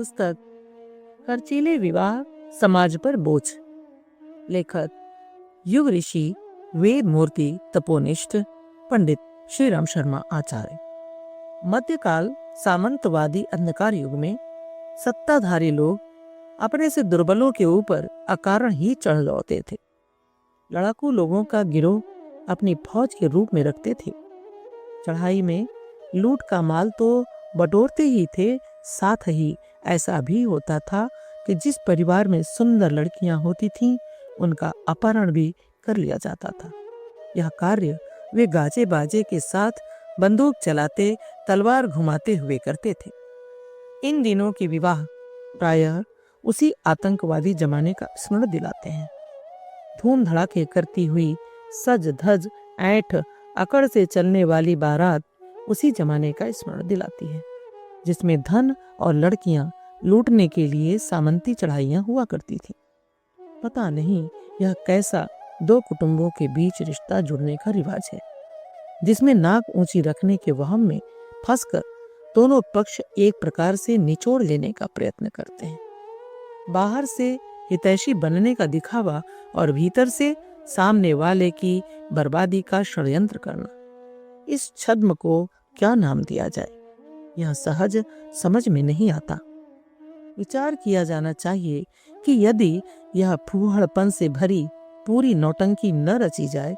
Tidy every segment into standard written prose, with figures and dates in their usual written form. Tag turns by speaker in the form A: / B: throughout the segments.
A: पुस्तक खर्चीले विवाह समाज पर बोझ। लेखक युग ऋषि वेद मूर्ति तपोनिष्ठ पंडित श्री राम शर्मा आचार्य। मध्यकाल सामंतवादी अंधकार युग में सत्ताधारी लोग अपने से दुर्बलों के ऊपर अकारण ही चढ़ दौड़ते थे। लड़ाकू लोगों का गिरोह अपनी फौज के रूप में रखते थे। चढ़ाई में लूट का माल तो बटोरते ही थे, साथ ही ऐसा भी होता था कि जिस परिवार में सुंदर लड़कियां होती थीं, उनका अपहरण भी कर लिया जाता था। यह कार्य वे गाजे बाजे के साथ बंदूक चलाते, तलवार घुमाते हुए करते थे। इन दिनों के विवाह प्रायः उसी आतंकवादी जमाने का स्मरण दिलाते हैं। धूम धड़ाके करती हुई सज धज ऐंठ अकड़ से चलने वाली बारात उसी जमाने का स्मरण दिलाती है, जिसमें धन और लड़कियां लूटने के लिए सामंती चढ़ाइयां हुआ करती थी। पता नहीं यह कैसा दो कुटुंबों के बीच रिश्ता जुड़ने का रिवाज है, जिसमें नाक ऊंची रखने के वहम में फंसकर दोनों पक्ष एक प्रकार से निचोड़ लेने का प्रयत्न करते हैं। बाहर से हितैषी बनने का दिखावा और भीतर से सामने वाले की बर्बादी का षड्यंत्र करना। इस छद्म को क्या नाम दिया जाए, यह सहज समझ में नहीं आता। विचार किया जाना चाहिए कि यदि यह फूहड़पन से भरी पूरी नौटंकी न रची जाए,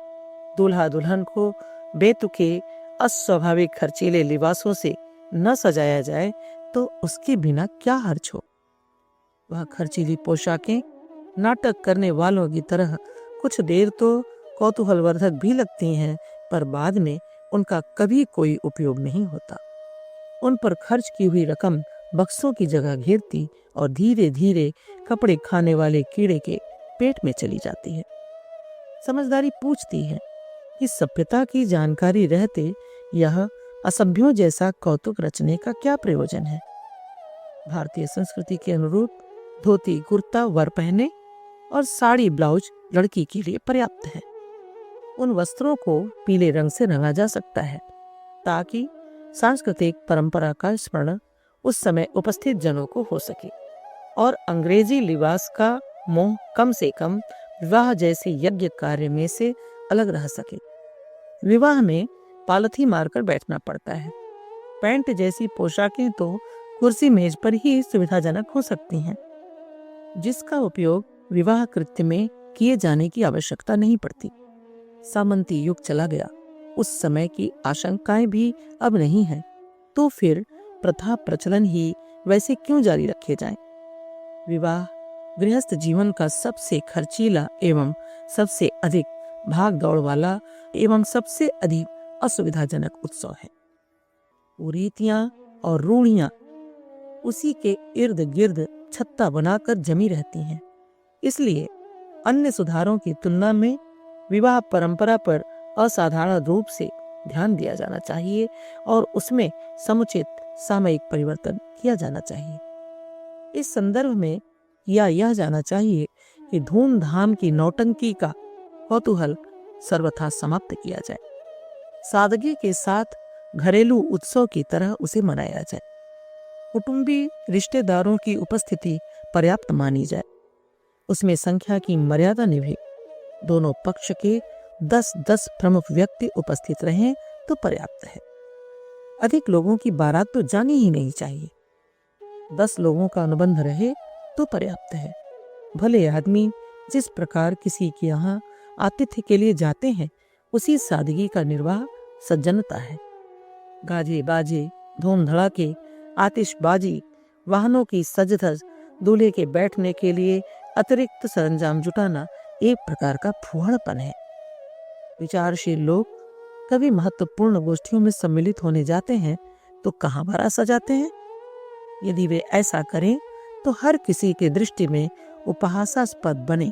A: दूल्हा दुल्हन को बेतुके अस्वाभाविक खर्चीले लिबासों से न सजाया जाए, तो उसके बिना क्या हर्ज हो। वह खर्चीली पोशाकें नाटक करने वालों की तरह कुछ देर तो कौतूहलवर्धक भी लगती हैं, पर बाद में उनका कभी कोई उपयोग नहीं होता। उन पर खर्च की हुई रकम बक्सों की जगह घेरती और धीरे धीरे कपड़े खाने वाले कीड़े के पेट में चली जाती है। समझदारी पूछती है कि सभ्यता की जानकारी रहते यह असभ्यों जैसा कौतुक रचने का क्या प्रयोजन है। भारतीय संस्कृति के अनुरूप धोती कुर्ता वर पहने और साड़ी ब्लाउज लड़की के लिए पर्याप्त है। उन वस्त्रों को पीले रंग से रंगा जा सकता है, ताकि सांस्कृतिक परंपरा का स्मरण उस समय उपस्थित जनों को हो सके और अंग्रेजी लिबास का मोह कम से कम विवाह जैसे यज्ञ कार्य में से अलग रह सके। विवाह में पालथी मारकर बैठना पड़ता है। पैंट जैसी पोशाकें तो कुर्सी मेज पर ही सुविधाजनक हो सकती हैं, जिसका उपयोग विवाह कृत्य में किए जाने की आवश्यकता नहीं पड़ती। सामंती युग चला गया, उस समय की आशंकाएं भी अब नहीं हैं, तो फिर प्रथा प्रचलन ही वैसे क्यों जारी रखे जाएं? विवाह गृहस्थ जीवन का सबसे खर्चीला एवं सबसे अधिक भाग दौड़ वाला एवं सबसे अधिक असुविधाजनक उत्सव है। कुरीतियां और रूढ़ियां उसी के इर्द गिर्द छत्ता बनाकर जमी रहती हैं। इसलिए अन्य सुधारों की तुलना में विवाह परंपरा पर असाधारण रूप से ध्यान दिया जाना चाहिए और उसमें समुचित सामयिक परिवर्तन किया जाना चाहिए। इस संदर्भ में यह जाना चाहिए कि धूमधाम की नौटंकी का कौतूहल सर्वथा समाप्त किया जाए। सादगी के साथ घरेलू उत्सव की तरह उसे मनाया जाए। कुटुंबी रिश्तेदारों की उपस्थिति पर्याप्त मानी जाए। उसमें संख्या की मर्यादा निभे। दोनों पक्ष के 10-10 प्रमुख व्यक्ति उपस्थित रहें तो पर्याप्त है। अधिक लोगों की बारात तो जानी ही नहीं चाहिए। 10 लोगों का अनुबंध रहे तो पर्याप्त है। भले आदमी जिस प्रकार किसी के यहाँ आतिथ्य के लिए जाते हैं, उसी सादगी का निर्वाह सज्जनता है। गाजे बाजे, धूम धड़ाके, आतिशबाजी, वाहनों की सजधज, दूल्हे के बैठने के लिए अतिरिक्त सरंजाम जुटाना एक प्रकार का फूहड़पन है। विचारशील लोग कभी महत्वपूर्ण गोष्ठियों में सम्मिलित होने जाते हैं तो कहाँ बारात सजाते हैं। यदि वे ऐसा करें तो हर किसी की दृष्टि में उपहासास्पद बने।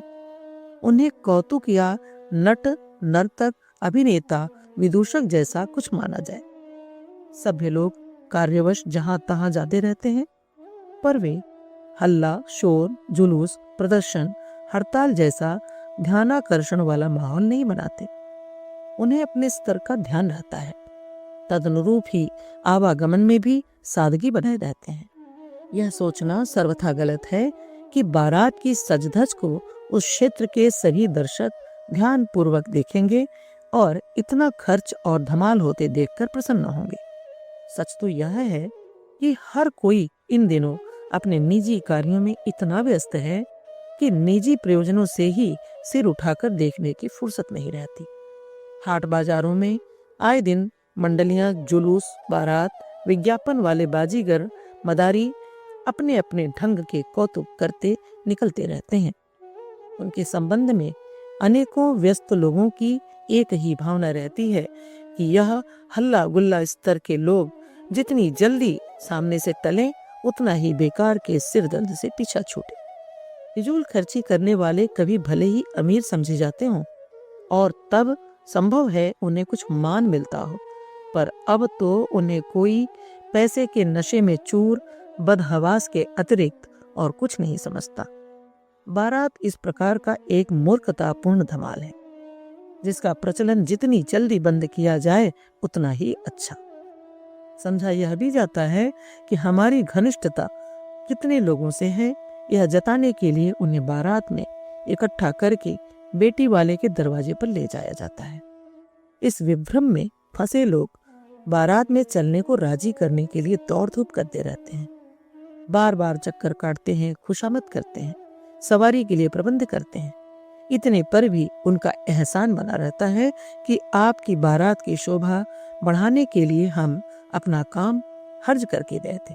A: उन्हें कौतुक या नट नर्तक अभिनेता विदूषक जैसा कुछ माना जाए। सभ्य लोग कार्यवश जहां तहां जाते रहते हैं, पर वे हल्ला शोर जुलूस प्रदर्शन हड़ताल जैसा ध्यानाकर्षण वाला माहौल नहीं बनाते। उन्हें अपने स्तर का ध्यान रहता है। तदनुरूप ही आवागमन में भी सादगी बनाए रहते हैं। यह सोचना सर्वथा गलत है कि बारात की सज-धज को उस क्षेत्र के सभी दर्शक ध्यान पूर्वक देखेंगे और इतना खर्च और धमाल होते देखकर प्रसन्न होंगे। सच तो यह है कि हर कोई इन दिनों अपने निजी कार्यों में इतना व्यस्त है कि निजी प्रयोजनों से ही सिर उठाकर देखने की फुर्सत नहीं रहती। हाट बाजारों में आए दिन मंडलियां, जुलूस, बारात, विज्ञापन वाले बाजीगर, मदारी अपने अपने ढंग के कौतुक करते निकलते रहते हैं। उनके संबंध में अनेकों व्यस्त लोगों की एक ही भावना रहती है कि यह हल्ला गुल्ला स्तर के लोग जितनी जल्दी सामने से टलें, उतना ही बेकार के सिर दर्द से पीछा छूटे। फिजूल खर्ची करने वाले कभी भले ही अमीर समझे जाते हों और तब संभव है उन्हें कुछ मान मिलता हो, पर अब तो उन्हें कोई पैसे के नशे में चूर, बदहवास के अतिरिक्त और कुछ नहीं समझता। बारात इस प्रकार का एक मूर्खतापूर्ण धमाल है जिसका प्रचलन जितनी जल्दी बंद किया जाए उतना ही अच्छा। समझा यह भी जाता है कि हमारी घनिष्ठता कितने लोगों से है, यह जताने के लिए उन्हें बारात में इकट्ठा करके बेटी वाले के दरवाजे पर ले जाया जाता है। इस विभ्रम में फंसे लोग बारात में चलने को राजी करने के लिए दौड़ धूप करते रहते हैं, बार बार चक्कर काटते हैं, खुशामद करते हैं, सवारी के लिए प्रबंध करते हैं। इतने पर भी उनका एहसान बना रहता है कि आपकी बारात की शोभा बढ़ाने के लिए हम अपना काम हर्ज करके गए थे।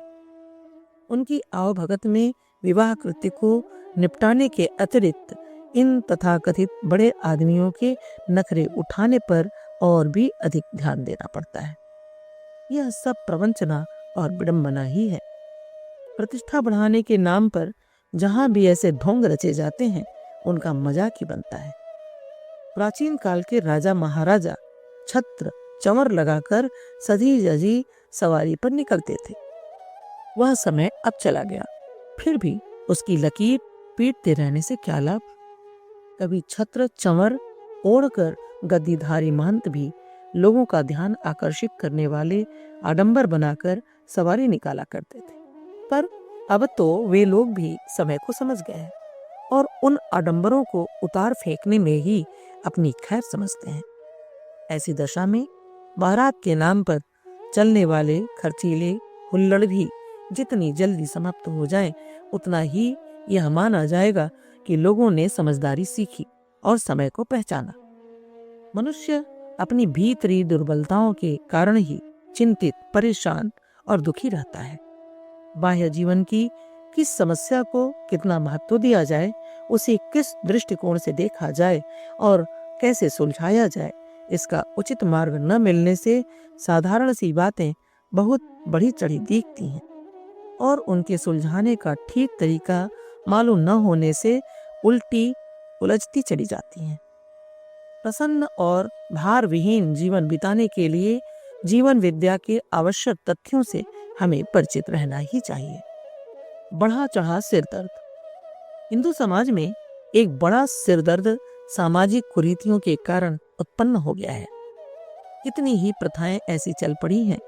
A: उनकी आवभगत में विवाह कृत्य को निपटाने के अतिरिक्त इन तथाकथित बड़े आदमियों के नखरे उठाने पर और भी अधिक ध्यान देना पड़ता है। यह सब प्रवंचना और विडंबना ही है। प्रतिष्ठा बढ़ाने के नाम पर जहां भी ऐसे ढोंग रचे जाते हैं, उनका मजाक ही बनता है। प्राचीन काल के राजा महाराजा छत्र चंवर लगाकर सजी जजी सवारी पर निकलते थे। वह समय अब चला गया, फिर भी उसकी लकीर पीटते रहने से क्या लाभ। कभी छत्र चंवर ओढ़कर गद्दीधारी महंत भी लोगों का ध्यान आकर्षित करने वाले आडंबर बनाकर सवारी निकाला करते थे, पर अब तो वे लोग भी समय को समझ गए हैं और उन आडंबरों को उतार फेंकने में ही अपनी खैर समझते हैं। ऐसी दशा में बारात के नाम पर चलने वाले खर्चीले हुल्लड़ भी जितनी जल्दी समाप्त हो जाएं, उतना ही यह माना जाएगा कि लोगों ने समझदारी सीखी और समय को पहचाना। मनुष्य अपनी भीतरी दुर्बलताओं के कारण ही चिंतित, परेशान और दुखी रहता है। बाह्य जीवन की किस समस्या को कितना महत्व दिया जाए, उसे किस दृष्टिकोण से देखा जाए और कैसे सुलझाया जाए, इसका उचित मार्ग न मिलने से साधारण सी बातें बहुत बड़ी चढ़ी दिखती हैं और उनके सुलझाने का ठीक तरीका मालूम न होने से उल्टी उलझती चली जाती हैं। प्रसन्न और भार विहीन जीवन बिताने के लिए जीवन विद्या के आवश्यक तथ्यों से हमें परिचित रहना ही चाहिए। बढ़ा चढ़ा सिरदर्द। हिंदू समाज में एक बड़ा सिरदर्द सामाजिक कुरीतियों के कारण उत्पन्न हो गया है। कितनी ही प्रथाएं ऐसी चल पड़ी हैं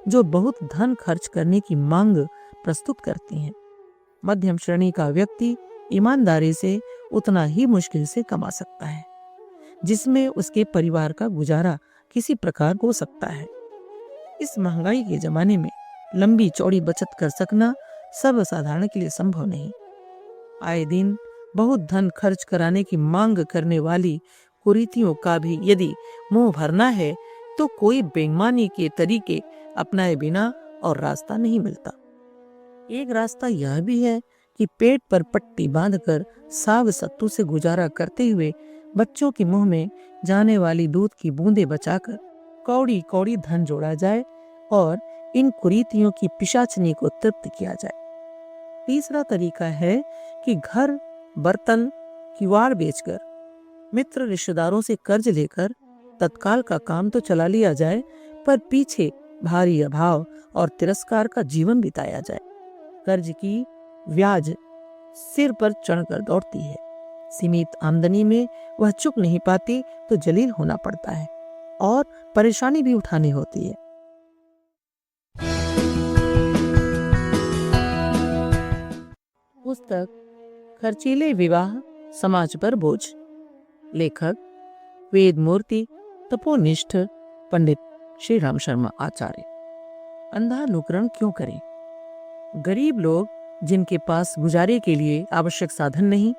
A: जो बहुत धन खर्च करने की मांग प्रस्तुत करती हैं। मध्यम श्रेणी का व्यक्ति ईमानदारी से उतना ही मुश्किल से कमा सकता है जिसमें उसके परिवार का गुजारा किसी प्रकार हो सकता है। इस महंगाई के जमाने में लंबी चौड़ी बचत कर सकना सब साधारण के लिए संभव नहीं। आए दिन बहुत धन खर्च कराने की मांग करने वाली कुरीतियों का भी यदि मुंह भरना है तो कोई बेईमानी के तरीके अपनाए बिना और रास्ता नहीं मिलता। एक रास्ता यह भी है कि पेट पर पट्टी बांधकर साग सत्तू से गुजारा करते हुए बच्चों के मुंह में जाने वाली दूध की बूंदें बचाकर कौड़ी कौड़ी धन जोड़ा जाए और इन कुरीतियों की पिशाचनी को तृप्त किया जाए। तीसरा तरीका है कि घर, बर्तन, किवाड़ बेचकर, मित्र रिश्तेदारों से कर्ज लेकर तत्काल का काम तो चला लिया जाए, पर पीछे भारी अभाव और तिरस्कार का जीवन बिताया जाए। कर्ज की ब्याज सिर पर चढ़कर दौड़ती है। सीमित आमदनी में वह चुक नहीं पाती तो जलील होना पड़ता है और परेशानी भी उठानी होती है। पुस्तक खर्चीले विवाह समाज पर बोझ। लेखक वेद मूर्ति तपोनिष्ठ पंडित श्री राम शर्मा आचार्य। अंधानुकरण क्यों करें? गरीब लोग जिनके पास गुजारे के लिए आवश्यक साधन नहीं,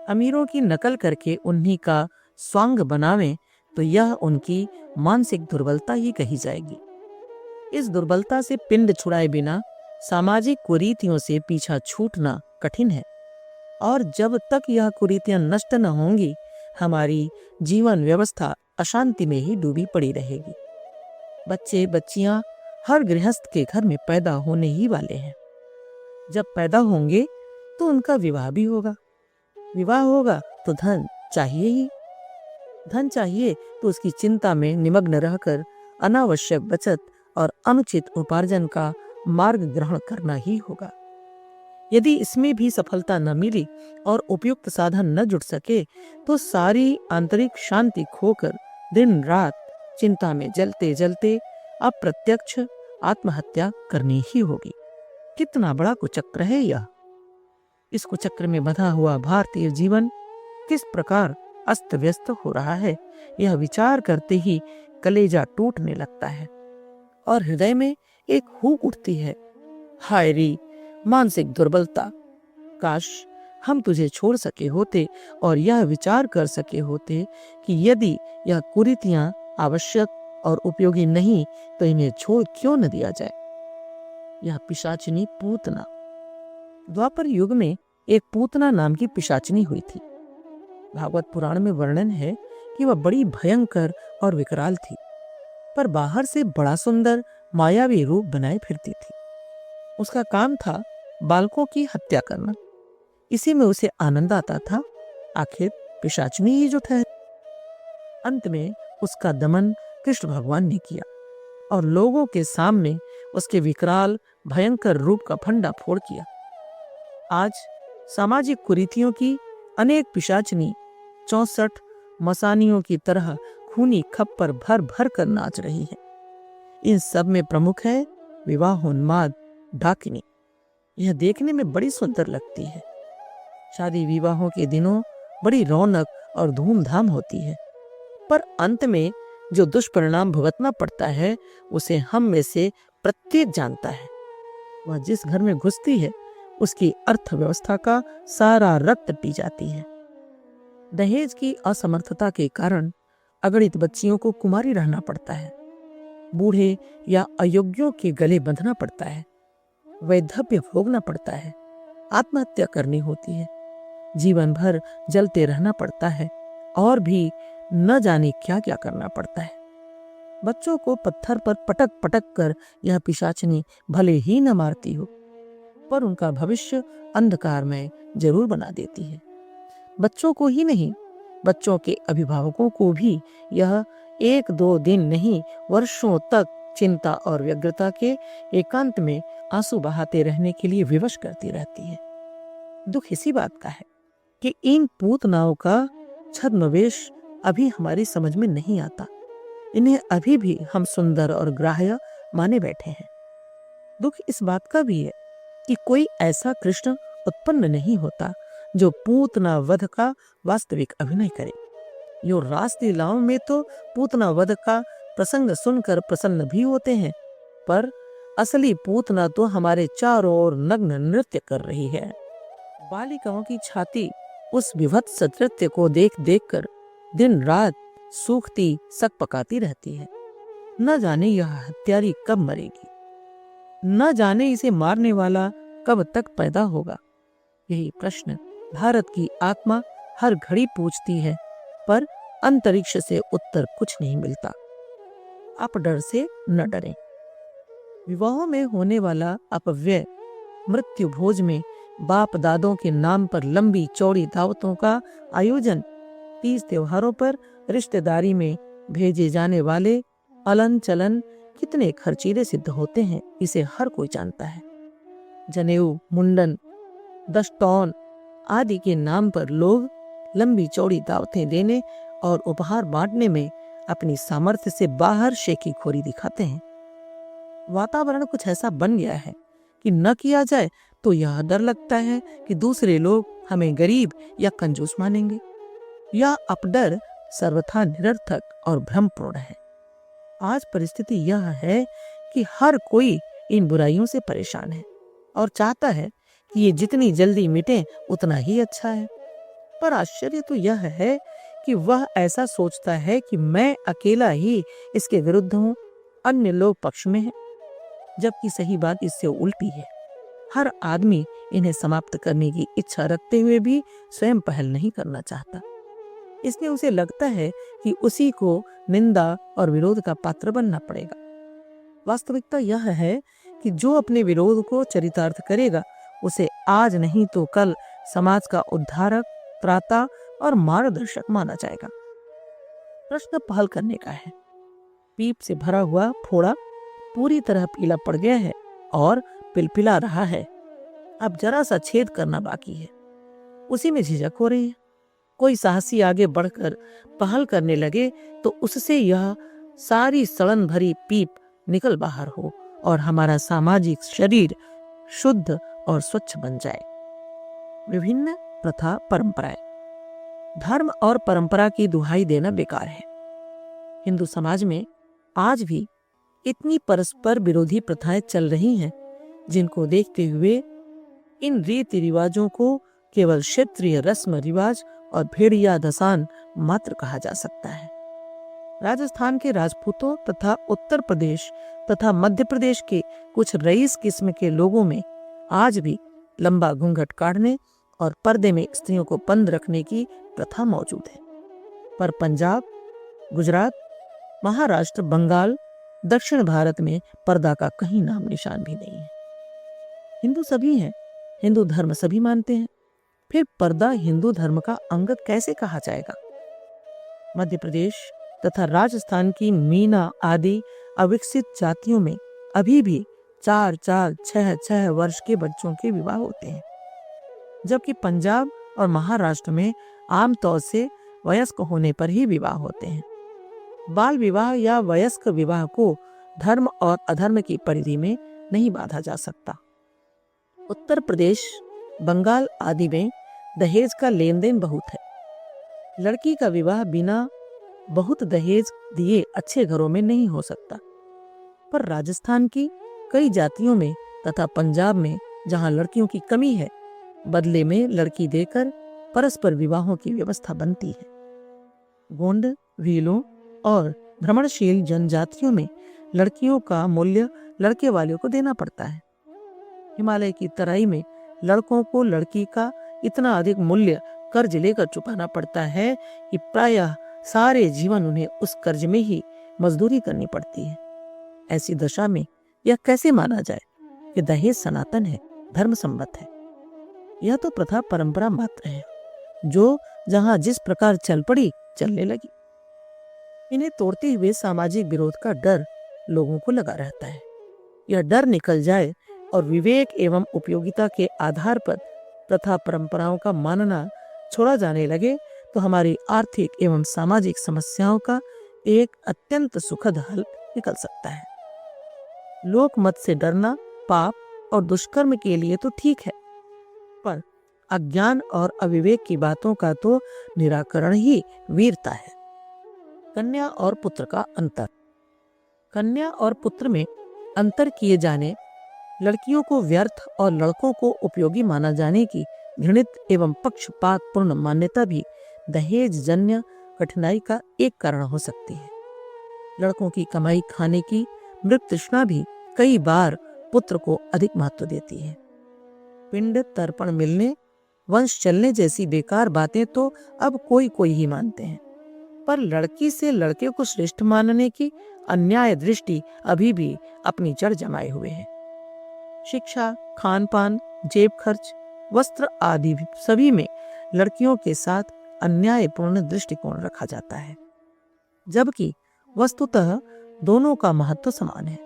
A: अमीरों की नकल करके उन्हीं का स्वांग बनावें तो यह उनकी मानसिक दुर्बलता ही कही जाएगी। इस दुर्बलता से पिंड छुड़ाए बिना सामाजिक कुरीतियों से पीछा छूटना कठिन है, और जब तक यह कुरीतियां नष्ट न होंगी हमारी जीवन व्यवस्था अशांति में ही डूबी पड़ी रहेगी। बच्चे बच्चियां हर गृहस्थ के घर में पैदा होने ही वाले हैं। जब पैदा होंगे तो उनका विवाह भी होगा, विवाह होगा तो धन चाहिए ही। धन चाहिए तो उसकी चिंता में निमग्न रहकर अनावश्यक बचत और अनुचित उपार्जन का मार्ग ग्रहण करना ही होगा। यदि इसमें भी सफलता न मिली और उपयुक्त साधन न जुट सके तो सारी आंतरिक शांति खोकर दिन रात चिंता में जलते जलते अप्रत्यक्ष आत्महत्या करनी ही होगी। कितना बड़ा कुचक्र है यह। इस कुचक्र में बंधा हुआ भारतीय जीवन किस प्रकार अस्त व्यस्त हो रहा है, यह विचार करते ही कलेजा टूटने लगता है और हृदय में एक हूक उठती है, हाय री मानसिक दुर्बलता। काश हम तुझे छोड़ सके होते और यह विचार कर सके होते कि यदि यह कुरीतियां आवश्यक और उपयोगी नहीं तो इन्हें छोड़ क्यों न दिया जाए। यह पिशाचिनी पूतना। द्वापर युग में एक पूतना नाम की पिशाचिनी हुई थी। भागवत पुराण में वर्णन है कि वह बड़ी भयंकर और विकराल थी, पर बाहर से बड़ा सुंदर मायावी रूप बनाए फिरती थी। उसका काम था बालकों की हत्या करना, इसी में उसे आनंद आता था। आखिर पिशाचिनी ही जो ठहरी। अंत में उसका दमन कृष्ण भगवान ने किया और लोगों के सामने उसके विकराल भयंकर रूप का फंडा फोड़ किया। आज सामाजिक कुरीतियों की अनेक पिशाचिनी 64 मसानियों की तरह खूनी खप्पर भर भर कर नाच रही है। इन सब में प्रमुख है विवाहोन्माद डाकिनी। यह देखने में बड़ी सुंदर लगती है। शादी विवाहों के दिनों बड़ी रौनक और धूमधाम होती है, पर अंत में जो दुष्परिणाम भुगतना पड़ता है उसे हम में से प्रत्येक जानता है। वह जिस घर में घुसती है उसकी अर्थव्यवस्था का सारा रक्त पी जाती है। दहेज की असमर्थता के कारण अगणित बच्चियों को कुमारी रहना पड़ता है, बूढ़े या अयोग्यों के गले बंधना पड़ता है, वैधव्य भोगना पड़ता है, आत्महत्या करनी होती है, जीवन भर जलते रहना पड़ता है और भी न जाने क्या क्या करना पड़ता है। बच्चों को पत्थर पर पटक पटक कर यह पिशाचिनी भले ही न मारती हो, पर उनका भविष्य अंधकार में जरूर बना देती है। बच्चों को ही नहीं, बच्चों के अभिभावकों को भी यह 1-2 दिन नहीं वर्षों तक चिंता और व्यग्रता के एकांत में आंसू बहाते रहने के लिए विवश करती रहती है। दुख इसी बात का है कि इन पूतनाओं का छद्मवेश अभी हमारी समझ में नहीं आता। इन्हें अभी भी हम सुंदर और ग्राह्य माने बैठे हैं। दुख इस बात का भी है कि कोई ऐसा कृष्ण उत्पन्न नहीं होता जो पूतना वध का वास्तविक अभिनय करे। यो रास लीलाओं में तो पूतना वध का प्रसंग सुनकर प्रसन्न भी होते हैं, पर असली पूतना तो हमारे चारों ओर नग्न नृत्य कर रही है। बालिकाओं की छाती उस विभत्स नृत्य को देख देख कर दिन रात सूखती सकपकाती रहती है। न जाने यह हत्यारी कब मरेगी, न जाने इसे मारने वाला कब तक पैदा होगा। यही प्रश्न भारत की आत्मा हर घड़ी पूछती है, पर अंतरिक्ष से उत्तर कुछ नहीं मिलता। आप डर से न डरें। विवाहों में होने वाला अपव्यय, मृत्यु भोज में बाप दादों के नाम पर लंबी चौड़ी दावतों का आयोजन, तीज त्योहारों पर रिश्तेदारी में भेजे जाने वाले अलन चलन कितने खर्चीले सिद्ध होते हैं, इसे हर कोई जानता है। जनेऊ, मुंडन, दशतौन आदि के नाम पर लोग लंबी चौड़ी दावतें देने और उपहार बांटने में अपनी सामर्थ्य से बाहर शेखी खोरी दिखाते हैं। वातावरण कुछ ऐसा बन गया है कि न किया जाए तो यह डर लगता है कि दूसरे लोग हमें गरीब या कंजूस मानेंगे। यह अपडर सर्वथा निरर्थक और भ्रमपूर्ण है। आज परिस्थिति यह है कि हर कोई इन बुराइयों से परेशान है और चाहता है कि ये जितनी जल्दी मिटे उतना ही अच्छा है। पर आश्चर्य तो यह है कि वह ऐसा सोचता है कि मैं अकेला ही इसके विरुद्ध हूँ, अन्य लोग पक्ष में हैं, जबकि सही बात इससे उल्टी है। हर आदमी इन्हें समाप्त करने की इच्छा रखते हुए भी स्वयं पहल नहीं करना चाहता। इसलिए उसे लगता है कि उसी को निंदा और विरोध का पात्र बनना पड़ेगा। वास्तविकता यह है कि जो अपने विरोध को चरितार्थ करेगा उसे आज नहीं तो कल समाज का उद्धारक, त्राता और मार्गदर्शक माना जाएगा। प्रश्न पहल करने का है। पीप से भरा हुआ फोड़ा पूरी तरह पीला पड़ गया है और पिलपिला रहा है। अब जरा सा छेद करना बाकी है। उसी में झिझक हो रही है। कोई साहसी आगे बढ़कर पहल करने लगे तो उससे यह सारी सड़न भरी पीप निकल बाहर हो और हमारा सामाजिक शरीर शुद्ध और स्वच्छ बन जाए। विभिन्न प्रथा परंपराएं। धर्म और परंपरा की दुहाई देना बेकार है। हिंदू समाज में आज भी इतनी परस्पर विरोधी प्रथाएं चल रही हैं, जिनको देखते हुए इन रीति रिवाजों को केवल क्षेत्रीय रस्म रिवाज और भेड़िया दसान मात्र कहा जा सकता है। राजस्थान के राजपूतों तथा उत्तर प्रदेश तथा मध्य प्रदेश के कुछ रईस किस्म के लोगों में आज भी लंबा घूंघट काटने और पर्दे में स्त्रियों को बंद रखने की प्रथा मौजूद है। पर पंजाब, गुजरात, महाराष्ट्र, बंगाल, दक्षिण भारत में पर्दा का कहीं नाम निशान भी नहीं है। हिंदू सभी हैं, हिंदू धर्म सभी मानते हैं, फिर पर्दा हिंदू धर्म का अंग कैसे कहा जाएगा? मध्य प्रदेश तथा राजस्थान की मीना आदि अविकसित जातियों में अभी भी 4-4, 6-6 वर्ष के बच्चों के विवाह होते हैं, जबकि पंजाब और महाराष्ट्र में आमतौर से वयस्क होने पर ही विवाह होते हैं। बाल विवाह या वयस्क विवाह को धर्म और अधर्म की परिधि में नहीं बांधा जा सकता। उत्तर प्रदेश, बंगाल आदि में दहेज का लेन देन बहुत है। लड़की का विवाह बिना बहुत दहेज दिए अच्छे घरों में नहीं हो सकता। पर राजस्थान की कई जातियों में तथा पंजाब में जहां लड़कियों की कमी है, बदले में लड़की देकर परस्पर विवाहों की व्यवस्था बनती है। गोंड, भीलों और भ्रमणशील जनजातियों में लड़कियों का मूल्य लड़के वालों को देना पड़ता है। हिमालय की तराई में लड़कों को लड़की का इतना अधिक मूल्य कर्ज लेकर चुकाना पड़ता है कि प्रायः सारे जीवन उन्हें उस कर्ज में ही मजदूरी करनी पड़ती है। ऐसी दशा में यह कैसे माना जाए कि दहेज सनातन है, धर्म सम्मत है? यह तो प्रथा परंपरा मात्र है, जो जहां जिस प्रकार चल पड़ी चलने लगी। इन्हें तोड़ते हुए सामाजिक विरोध का डर लोगों को लगा रहता है। यह डर निकल जाए और विवेक एवं उपयोगिता के आधार पर प्रथा परंपराओं का मानना छोड़ा जाने लगे तो हमारी आर्थिक एवं सामाजिक समस्याओं का एक अत्यंत सुखद हल निकल सकता है। लोक मत से डरना पाप और दुष्कर्म के लिए तो ठीक है, पर अज्ञान और अविवेक की बातों का तो निराकरण ही वीरता है। कन्या और पुत्र का अंतर। कन्या और पुत्र में अंतर किए जाने, लड़कियों को व्यर्थ और लड़कों को उपयोगी माना जाने की घृणित एवं पक्षपातपूर्ण मान्यता भी दहेज जन्य कठिनाई का एक कारण हो सकती है। लड़कों की कमाई खाने की मृत तृष्णा भी कई बार पुत्र को अधिक महत्व देती है। पिंड तर्पण मिलने, वंश चलने जैसी बेकार बातें तो अब कोई कोई ही मानते हैं, पर लड़की से लड़के को श्रेष्ठ मानने की अन्याय दृष्टि अभी भी अपनी जड़ जमाए हुए है। शिक्षा, खान पान, जेब खर्च, वस्त्र आदि सभी में लड़कियों के साथ अन्यायपूर्ण दृष्टिकोण रखा जाता है, जबकि वस्तुतः दोनों का महत्व समान है।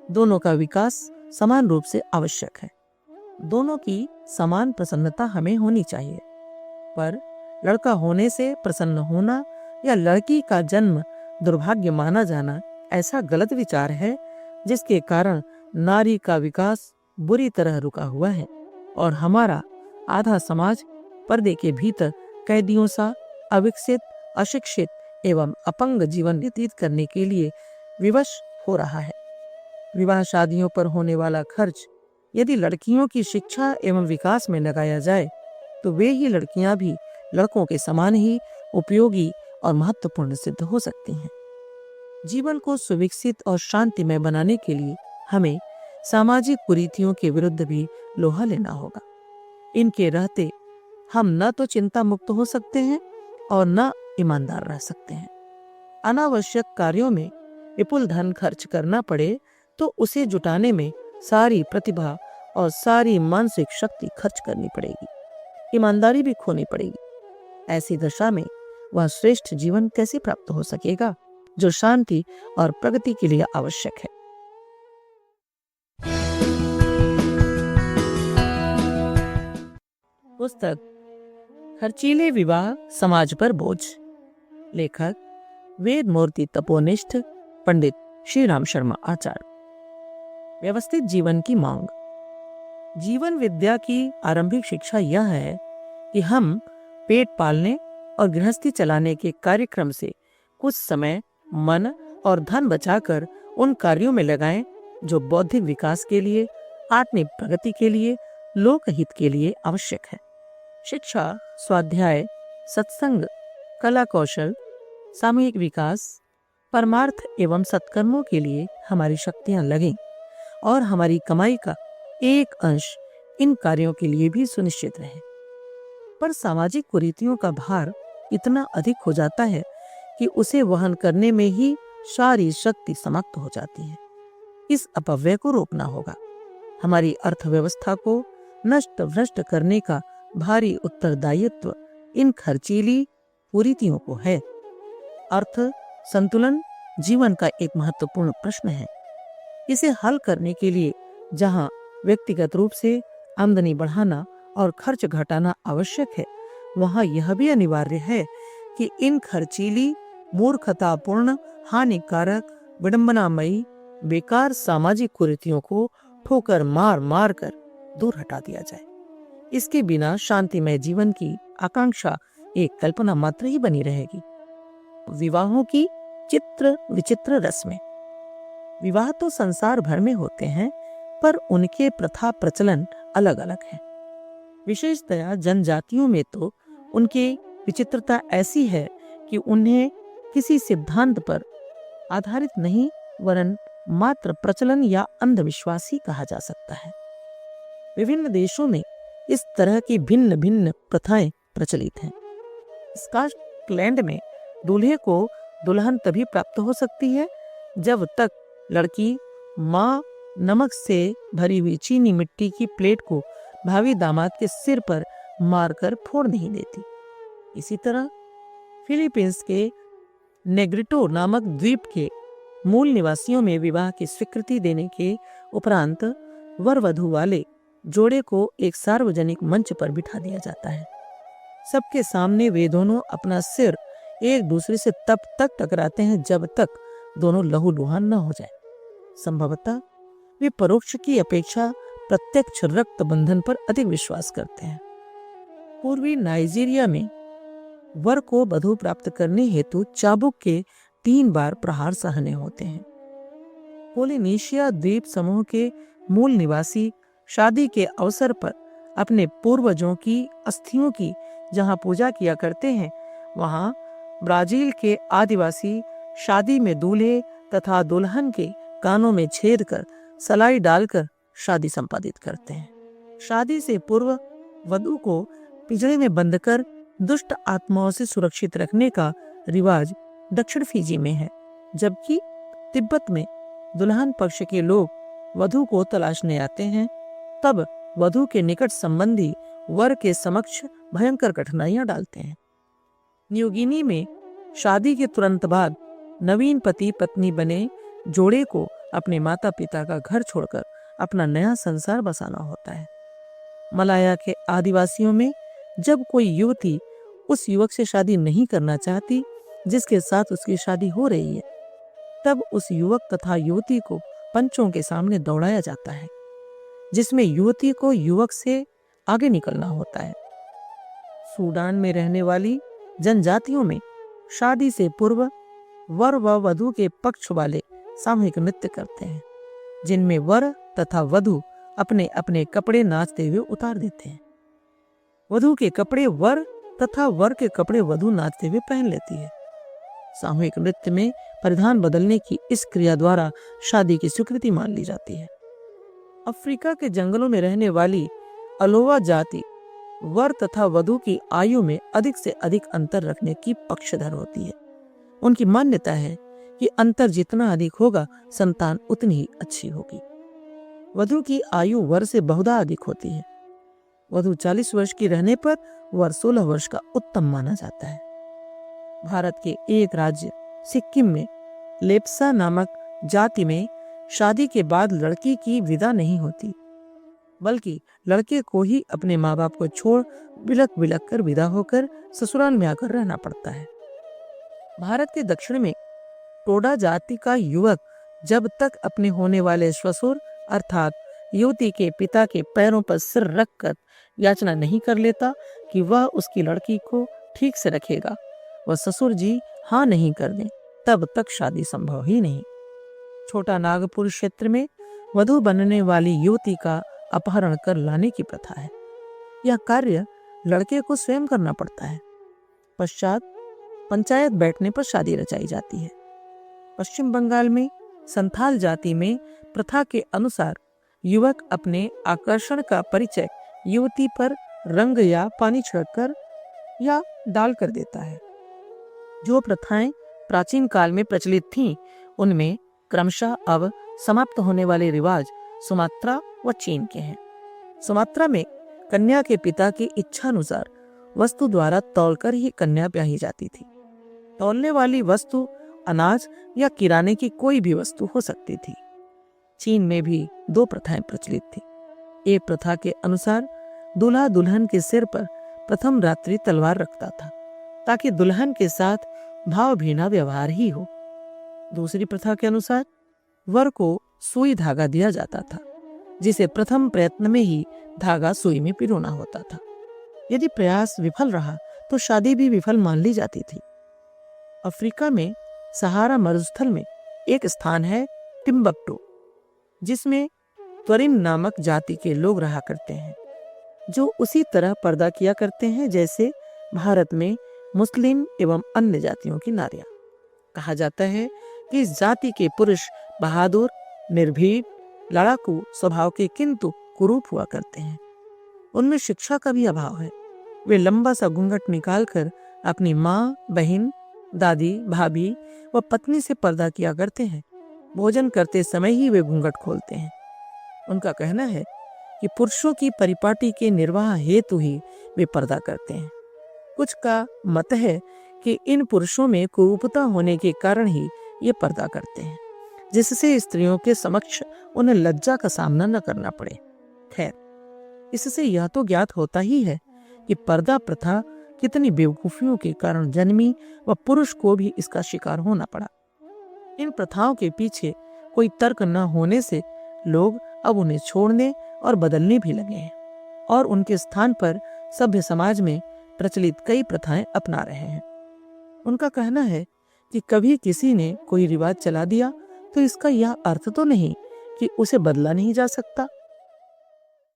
A: दोनों का विकास समान रूप से आवश्यक है। दोनों की समान प्रसन्नता हमें होनी चाहिए, पर लड़का होने से प्रसन्न होना या लड़की का जन्म दुर्भाग्य माना जाना ऐसा गलत विचार है, जिसके कारण नारी का विकास बुरी तरह रुका हुआ है। और हमारा आधा समाज पर्दे के भीतर कैदियों सा अविकसित, अशिक्षित एवं अपंग जीवन व्यतीत करने के लिए विवश हो रहा है। विवाह शादियों पर होने वाला खर्च यदि लड़कियों की शिक्षा एवं विकास में लगाया जाए तो वे ही लड़कियां भी लड़कों के समान ही उपयोगी और महत्वपूर्ण सिद्ध हो सकती हैं। जीवन को सुविकसित और शांतिमय बनाने के लिए हमें सामाजिक कुरीतियों के विरुद्ध भी लोहा लेना होगा। इनके रहते हम न तो चिंता मुक्त हो सकते हैं और न ईमानदार रह सकते हैं। अनावश्यक कार्यों में विपुल धन खर्च करना पड़े तो उसे जुटाने में सारी प्रतिभा और सारी मानसिक शक्ति खर्च करनी पड़ेगी, ईमानदारी भी खोनी पड़ेगी। ऐसी दशा में वह श्रेष्ठ जीवन कैसे प्राप्त हो सकेगा जो शांति और प्रगति के लिए आवश्यक है। पुस्तक खर्चीले विवाह समाज पर बोझ, लेखक वेद मूर्ति तपोनिष्ठ पंडित श्री राम शर्मा आचार्य। व्यवस्थित जीवन की मांग। जीवन विद्या की आरंभिक शिक्षा यह है कि हम पेट पालने और गृहस्थी चलाने के कार्यक्रम से कुछ समय, मन और धन बचाकर उन कार्यों में लगाएं जो बौद्धिक विकास के लिए, आत्मिक प्रगति के लिए, लोकहित के लिए आवश्यक है। शिक्षा, स्वाध्याय, सत्संग, कला कौशल, सामूहिक विकास, परमार्थ एवं सत्कर्मों के लिए हमारी शक्तियां लगें और हमारी कमाई का एक अंश इन कार्यों के लिए भी सुनिश्चित रहे। पर सामाजिक कुरीतियों का भार इतना अधिक हो जाता है कि उसे वहन करने में ही सारी शक्ति समाप्त हो जाती है। इस अपव्यय को रोकना होगा। हमारी अर्थव्यवस्था को नष्ट भ्रष्ट करने का भारी उत्तरदायित्व इन खर्चीली कुरीतियों को है। अर्थ संतुलन जीवन का एक महत्वपूर्ण प्रश्न है। इसे हल करने के लिए जहां व्यक्तिगत रूप से आमदनी बढ़ाना और खर्च घटाना आवश्यक है, वहां यह भी अनिवार्य है कि इन खर्चीली, मूर्खतापूर्ण, हानिकारक, विडंबनामयी, बेकार सामाजिक कुरीतियों को ठोकर मार मार कर दूर हटा दिया जाए। इसके बिना शांतिमय जीवन की आकांक्षा एक कल्पना मात्र ही बनी रहेगी। विवाहों की चित्र विचित्र रस्में। विवाह तो संसार भर में होते हैं, पर उनके प्रथा प्रचलन अलग अलग हैं। विशेषतया जनजातियों में तो उनकी विचित्रता ऐसी है कि उन्हें किसी सिद्धांत पर आधारित नहीं वरन मात्र प्रचलन या अंधविश्वास ही कहा जा सकता है। विभिन्न देशों में इस तरह की भिन्न भिन्न प्रथाएं प्रचलित हैं। स्कॉटलैंड में दूल्हे को दुल्हन तभी प्राप्त हो सकती है जब तक लड़की माँ नमक से भरी हुई चीनी मिट्टी की प्लेट को भावी दामाद के सिर पर मारकर फोड़ नहीं देती। इसी तरह फिलीपींस के नेग्रिटो नामक द्वीप के मूल निवासियों में विवाह की स्वीकृति देने के उपरांत वर वधू वाले जोड़े को एक सार्वजनिक मंच पर बिठा दिया जाता है। सबके सामने वे दोनों अपना सिर एक दूसरे से तब तक टकराते हैं जब तक दोनों लहूलुहान न हो जाए। संभवतः वे परोक्ष की अपेक्षा प्रत्यक्ष रक्त बंधन पर अधिक विश्वास करते हैं। पूर्वी नाइजीरिया में वर को वधू प्राप्त करने हेतु चाबुक के 3 बार प्रहार सहने होते हैं। पोलिनेशिया द्वीप समूह के मूल निवासी शादी के अवसर पर अपने पूर्वजों की अस्थियों की जहां पूजा किया करते हैं, वहां ब्राजील के आदिवासी शादी में दूल्हे तथा दुल्हन के कानों में छेद कर सलाई डालकर शादी संपादित करते हैं। शादी से पूर्व वधू को पिंजरे में बंद कर दुष्ट आत्माओं से सुरक्षित रखने का रिवाज दक्षिण फिजी में है, जबकि तिब्बत में दुल्हन पक्ष के लोग वधू को तलाशने आते हैं। तब वधू के निकट संबंधी वर के समक्ष भयंकर कठिनाइयां डालते हैं। न्यू गिनी में शादी के तुरंत बाद नवीन पति पत्नी बने जोड़े को अपने माता पिता का घर छोड़कर अपना नया संसार बसाना होता है। मलाया के आदिवासियों में जब कोई युवती उस युवक से शादी नहीं करना चाहती जिसके साथ उसकी शादी हो रही है, तब उस युवक तथा युवती को पंचों के सामने दौड़ाया जाता है, जिसमें युवती को युवक से आगे निकलना होता है। सूडान में रहने वाली जनजातियों में शादी से पूर्व वर व वधू के पक्ष वाले सामूहिक नृत्य करते हैं, जिनमें वर तथा वधू अपने अपने कपड़े नाचते हुए उतार देते हैं। वधू के कपड़े वर तथा वर के कपड़े वधू नाचते हुए पहन लेती है। सामूहिक नृत्य में परिधान बदलने की इस क्रिया द्वारा शादी की स्वीकृति मान ली जाती है। अफ्रीका के जंगलों में रहने वाली अलोवा जाति वर तथा वधू की आयु में अधिक से अधिक अंतर रखने की पक्षधर होती है। उनकी मान्यता है कि अंतर जितना अधिक होगा, संतान उतनी ही अच्छी होगी। वधू की आयु वर से बहुधा अधिक होती है। वधू 40 वर्ष की रहने पर वर 16 वर्ष का उत्तम माना जाता है। भारत के एक राज्य सिक्किम में लेप्सा नामक जाति में शादी के बाद लड़की की विदा नहीं होती, बल्कि लड़के को ही अपने माँ बाप को छोड़ बिलक बिलक कर विदा होकर ससुराल में आकर रहना पड़ता है। भारत के दक्षिण में टोडा जाति का युवक जब तक अपने होने वाले ससुर अर्थात युवती के पिता के पैरों पर सिर रखकर याचना नहीं कर लेता कि वह उसकी लड़की को ठीक से रखेगा, वह ससुर जी हाँ नहीं कर दें, तब तक शादी संभव ही नहीं। छोटा नागपुर क्षेत्र में वधू बनने वाली युवती का अपहरण कर लाने की प्रथा है। यह कार्य लड़के को स्वयं करना पड़ता है। पश्चात पंचायत बैठने पर शादी रचाई जाती है। पश्चिम बंगाल में संथाल जाति में प्रथा के अनुसार युवक अपने आकर्षण का परिचय युवती पर रंग या पानी छिड़ककर या डाल कर देता है। जो प्रथाएं प्राचीन काल में प्रचलित थीं, उनमें क्रमशः अब समाप्त होने वाले रिवाज सुमात्रा व चीन के हैं। सुमात्रा में कन्या के पिता की इच्छानुसार वस्तु द्वारा तौलकर ही कन्या ब्याही जाती थी। तौलने वाली वस्तु अनाज या किराने की कोई भी वस्तु हो सकती थी। चीन में भी 2 प्रथाएं प्रचलित थी। एक प्रथा के अनुसार दूल्हा दुल्हन के सिर पर प्रथम रात्रि तलवार रखता था, ताकि दुल्हन के साथ भावभीना व्यवहार ही हो। दूसरी प्रथा के अनुसार वर को सुई धागा दिया जाता था, जिसे प्रथम प्रयत्न में ही धागा सुई में पिरोना होता था। यदि प्रयास विफल रहा तो शादी भी विफल मान ली जाती थी। अफ्रीका में सहारा मरुस्थल में एक स्थान है टिम्बक्टू, जिसमें त्वरिन नामक जाति के लोग रहा करते हैं, जो उसी तरह पर्दा किया करते हैं जैसे भारत में मुस्लिम एवं अन्य जातियों की नारियां। कहा जाता है कि इस जाति के पुरुष बहादुर, निर्भीक, लड़ाकू स्वभाव के किंतु कुरूप हुआ करते हैं। उनमें शिक्षा का भी अभाव है। वे लंबा सा घूंघट निकालकर अपनी माँ, बहन, दादी, भाभी व पत्नी से पर्दा किया करते हैं। भोजन करते समय ही वे घूंघट खोलते हैं। उनका कहना है कि पुरुषों की परिपाटी के निर्वाह हेतु ही वे पर्दा करते हैं। कुछ का मत है कि इन पुरुषों में कुरूपता होने के कारण ही ये पर्दा करते हैं, जिससे स्त्रियों के समक्ष उन्हें लज्जा का सामना न करना पड़े। खैर, इससे यह तो ज्ञात होता ही है कि पर्दा प्रथा कितनी बेवकूफियों के कारण जन्मी व पुरुष को भी इसका शिकार होना पड़ा। इन प्रथाओं के पीछे कोई तर्क न होने से लोग अब उन्हें छोड़ने और बदलने भी लगे हैं और उनके स्थान पर सभ्य समाज में प्रचलित कई प्रथाएं अपना रहे हैं। उनका कहना है कि कभी किसी ने कोई रिवाज चला दिया तो इसका यह अर्थ तो नहीं कि उसे बदला नहीं जा सकता।